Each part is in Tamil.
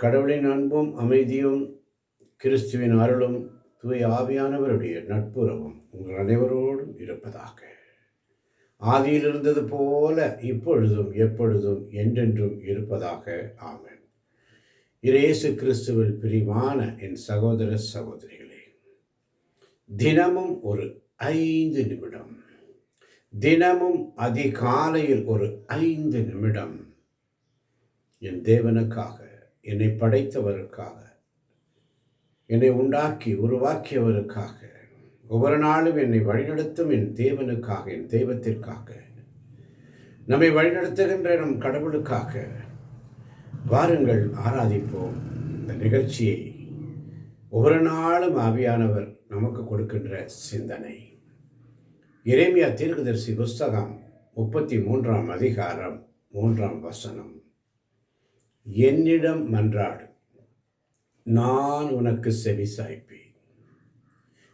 கடவுளின் அன்பும் அமைதியும் கிறிஸ்துவின் அருளும் தூய ஆவியானவருடைய நட்புறவும் உங்கள் அனைவரோடும் இருப்பதாக. ஆதியில் இருந்தது போல இப்பொழுதும் எப்பொழுதும் என்றென்றும் இருப்பதாக. ஆமென். இயேசு கிறிஸ்துவில் பிரியமான என் சகோதர சகோதரிகளே, தினமும் ஒரு 5 நிமிடம், தினமும் அதிகாலையில் ஒரு 5 நிமிடம் என் தேவனுக்காக, என்னை படைத்தவருக்காக, என்னை உண்டாக்கி உருவாக்கியவருக்காக, ஒவ்வொரு நாளும் என்னை வழிநடத்தும் என் தேவனுக்காக, என் தெய்வத்திற்காக, நம்மை வழிநடத்துகின்ற நம் கடவுளுக்காக வாருங்கள் ஆராதிப்போம். இந்த நிகழ்ச்சியை ஒவ்வொரு நாளும் ஆவியானவர் நமக்கு கொடுக்கின்ற சிந்தனை. எரேமியா தீர்க்கதரிசி புஸ்தகம் 33ஆம் அதிகாரம் 3ஆம் வசனம். என்னிடம் மன்றாடு, நான் உனக்கு செவி சாய்ப்பேன்.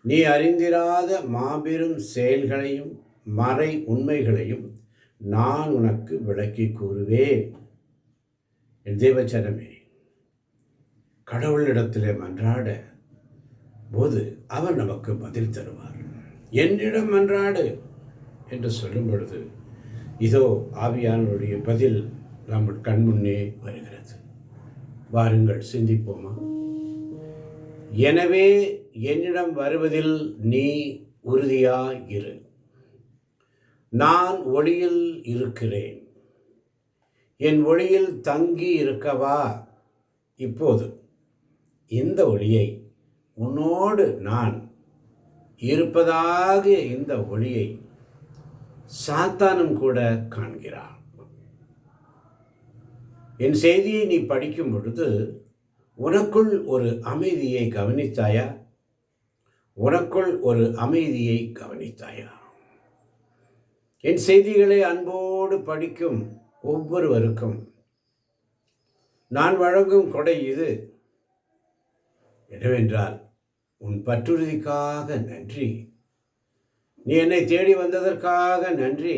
நீ அறிந்திராத மாபெரும் செயல்களையும் மறை உண்மைகளையும் நான் உனக்கு விளக்கி கூறுவேன். என் தேவச்சனமே, கடவுளிடத்திலே மன்றாட போது அவர் நமக்கு பதில் தருவார். என்னிடம் மன்றாடு என்று சொல்லும் பொழுது இதோ ஆவியானவருடைய பதில் நம் கண்முன்னே வருகிறது. வாருங்கள் சிந்திப்போமா? எனவே என்னிடம் வருவதில் நீ உறுதியாயிரு. நான் ஒளியில் இருக்கிறேன். என் ஒளியில் தங்கி இருக்கவா? இப்போது இந்த ஒளியை உன்னோடு நான் இருப்பதாக இந்த ஒளியை சாத்தானும் கூட காண்கிறான். என் செய்தியை நீ படிக்கும் பொழுது உனக்குள் ஒரு அமைதியை கவனித்தாயா? உனக்குள் ஒரு அமைதியை கவனித்தாயா? என் செய்திகளை அன்போடு படிக்கும் ஒவ்வொருவருக்கும் நான் வழங்கும் கொடை இது. என்னவென்றால், உன் பற்றுறுதிக்காக நன்றி. நீ என்னை தேடி வந்ததற்காக நன்றி.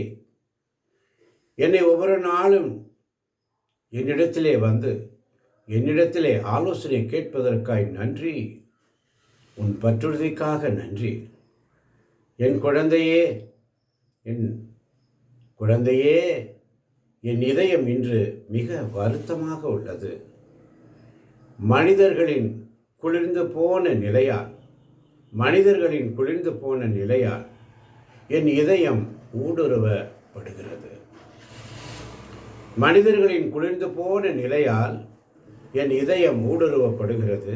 என்னை ஒவ்வொரு நாளும் என்னிடத்திலே வந்து என்னிடத்திலே ஆலோசனை கேட்பதற்காய் நன்றி. உன் பற்றுறுதிக்காக நன்றி. என் குழந்தையே, என் குழந்தையே, என் இதயம் இன்று மிக வருத்தமாக உள்ளது. மனிதர்களின் குளிர்ந்து போன நிலையால் என் இதயம் ஊடுருவப்படுகிறது. மனிதர்களின் குளிர்ந்து போன நிலையால் என் இதயம் ஊடுருவப்படுகிறது.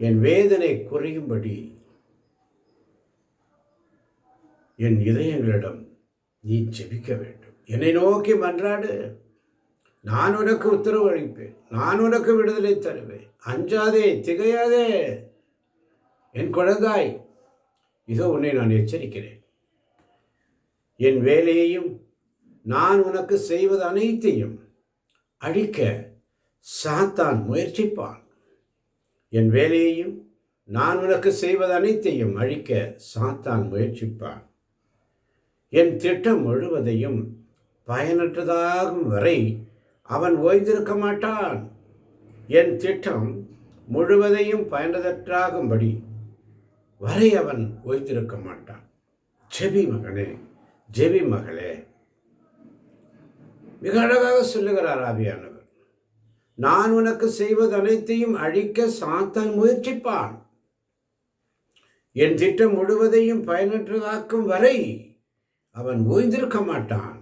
என் வேதனை குறையும்படி என் இதயங்களிடம் நீ ஜெபிக்க வேண்டும். என்னை நோக்கி மன்றாடு, நான் உனக்கு உத்தரவு அளிப்பேன். நான் உனக்கு விடுதலை தருவேன். அஞ்சாதே, திகையாதே என் குழந்தாய். இதோ உன்னை நான் எச்சரிக்கிறேன். என் வேலையையும் நான் உனக்கு செய்வது அனைத்தையும் அழிக்க சாத்தான் முயற்சிப்பான். என் வேலையையும் நான் உனக்கு செய்வது அனைத்தையும் அழிக்க சாத்தான் முயற்சிப்பான். என் திட்டம் முழுவதையும் பயனற்றதாகும் வரை அவன் ஓய்ந்திருக்க மாட்டான். என் திட்டம் முழுவதையும் பயனற்றதாகும்படி வரை அவன் ஓய்ந்திருக்க மாட்டான். ஜெபி மகனே, ஜெபி மகளே. மிக அழகாக சொல்லுகிறார் ஆவியானவர். நான் உனக்கு செய்வது அனைத்தையும் அழிக்க சாத்தான் முயற்சிப்பான். என் திட்டம் முழுவதையும் பயனற்றதாக்கும் வரை அவன் ஓய்ந்திருக்க மாட்டான்.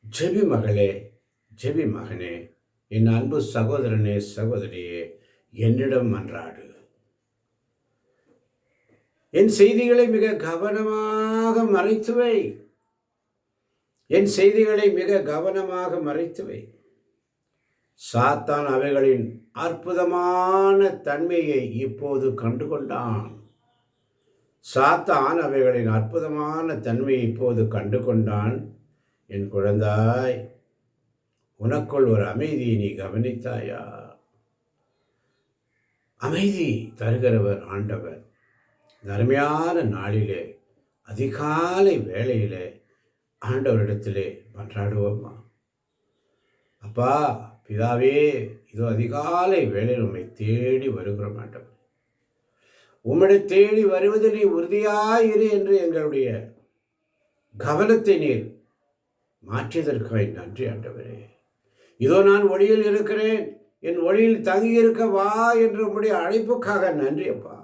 ஜெபி மகளே, ஜெபி மகனே, என் அன்பு சகோதரனே, சகோதரியே, என்னிடம் மன்றாடு. என் செய்திகளை மிக கவனமாக மறைத்துவை. என் செய்திகளை மிக கவனமாக மறைத்துவை. சாத்தான் அவைகளின் அற்புதமான தன்மையை இப்போது கண்டுகொண்டான். சாத்தான் அவைகளின் அற்புதமான தன்மையை இப்போது கண்டுகொண்டான். என் குழந்தாய், உனக்குள் ஒரு அமைதியை நீ கவனித்தாயா? அமைதி தருகிறவர் ஆண்டவர். அருமையான நாளிலே, அதிகாலை வேளையிலே ஆண்டவரிடத்திலே மன்றாடுவோமா? அப்பா, பிதாவே, இதோ அதிகாலை வேளையில் உம்மை தேடி வருகிறோம் ஆண்டவர். உம்மை தேடி வருவதில் நீ உறுதியாயிரு என்று எங்களுடைய கவனத்தை நீர் மாற்றியதற்காய் நன்றி ஆண்டவரே. இதோ நான் ஒளியில் இருக்கிறேன், என் ஒளியில் தங்கியிருக்க வா என்ற உம்முடைய அழைப்புக்காக நன்றி அப்பா.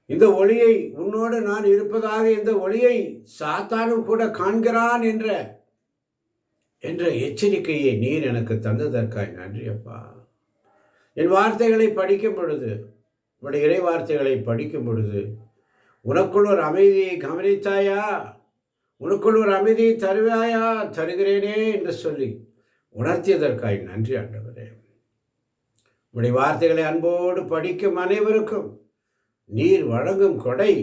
இந்த ஒளியை உன்னோடு நான் இருப்பதாக இந்த ஒளியை சாத்தானும் கூட காண்கிறான் என்ற எச்சரிக்கையை நீர் எனக்கு தந்ததற்காய் நன்றி அப்பா. என் வார்த்தைகளை படிக்கும் பொழுது, உடைய இறை வார்த்தைகளை படிக்கும் பொழுது, உனக்குள் ஒரு அமைதியை கவனித்தாயா, உனக்குள் ஒரு அமைதியை தருவாயா, தருகிறேனே என்று சொல்லி உணர்த்தியதற்காய் நன்றி ஆண்டவரே. உடைய வார்த்தைகளை அன்போடு படிக்கும் அனைவருக்கும் நீர் வழங்கும் கொடை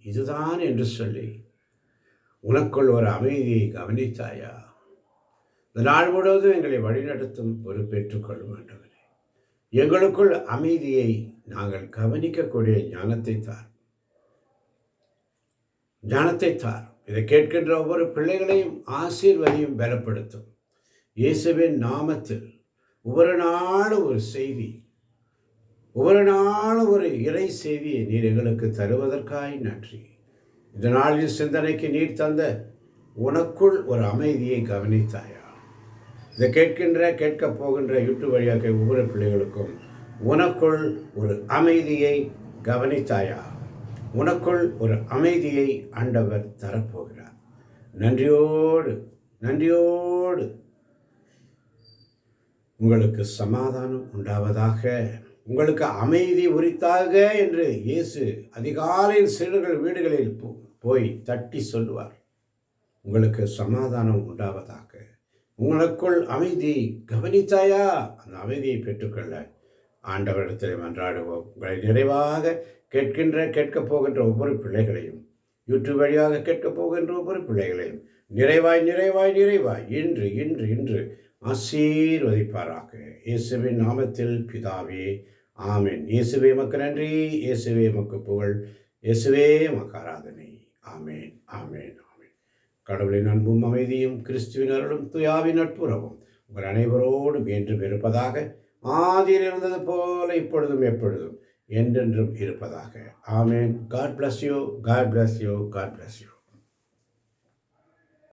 இதுதான் என்று சொல்லி உனக்குள் ஒரு அமைதியை கவனித்தாயா. இந்த நாள் முழுவதும் எங்களை வழிநடத்தும் பொறுப்பேற்றுக் கொள்ளும் ஆண்டவரே. எங்களுக்குள் அமைதியை நாங்கள் கவனிக்கக்கூடிய ஞானத்தை தார். இதை கேட்கின்ற ஒவ்வொரு பிள்ளைகளையும் ஆசீர்வதியும் பலப்படுத்தும். இயேசுவின் நாமத்தில் ஒவ்வொரு நாளும் ஒரு செய்தி, ஒவ்வொரு நாளும் ஒரு இறை செய்தியை நீர் எங்களுக்கு தருவதற்காய் நன்றி. இந்த நாளின் சிந்தனைக்கு நீர் தந்த உனக்குள் ஒரு அமைதியை கவனித்தாயா. இதை கேட்கப் போகின்ற யூடியூப் வழியாக ஒவ்வொரு பிள்ளைகளுக்கும் உனக்குள் ஒரு அமைதியை கவனித்தாயா, உனக்குள் ஒரு அமைதியை ஆண்டவர் தரப்போகிறார். நன்றியோடு உங்களுக்கு சமாதானம் உண்டாவதாக, உங்களுக்கு அமைதி உரித்தாக என்று இயேசு அதிகாலையில் சீடர்கள் வீடுகளில் போய் தட்டி சொல்லுவார். உங்களுக்கு சமாதானம் உண்டாவதாக. உங்களுக்குள் அமைதி கவனித்தாயா, அந்த அமைதியை பெற்றுக்கொள்ள ஆண்டவரிடத்தில் மன்றாடுவோம். உங்களை நிறைவாக கேட்கப் போகின்ற ஒவ்வொரு பிள்ளைகளையும், யூடியூப் வழியாக கேட்கப் போகின்ற ஒவ்வொரு பிள்ளைகளையும் நிறைவாய் இன்று ஆசீர்வதிப்பாராக. இயேசுவின் நாமத்தில் பிதாவே, ஆமென். இயேசுவே மக்கு நன்றி, இயேசுவே மக்கு புகழ், இயேசுவே மக்கு ஆராதனை. ஆமென். கடவுளின் அன்பும் அமைதியும் கிறிஸ்துவின் அருளும் தூயாவின் நட்புறவும் உங்கள் அனைவரோடும் என்றும் இருப்பதாக. ஆதியில் இருந்தது போல இப்பொழுதும் எப்பொழுதும் என்றென்றும் இருப்பதாக. ஆமென். God bless you.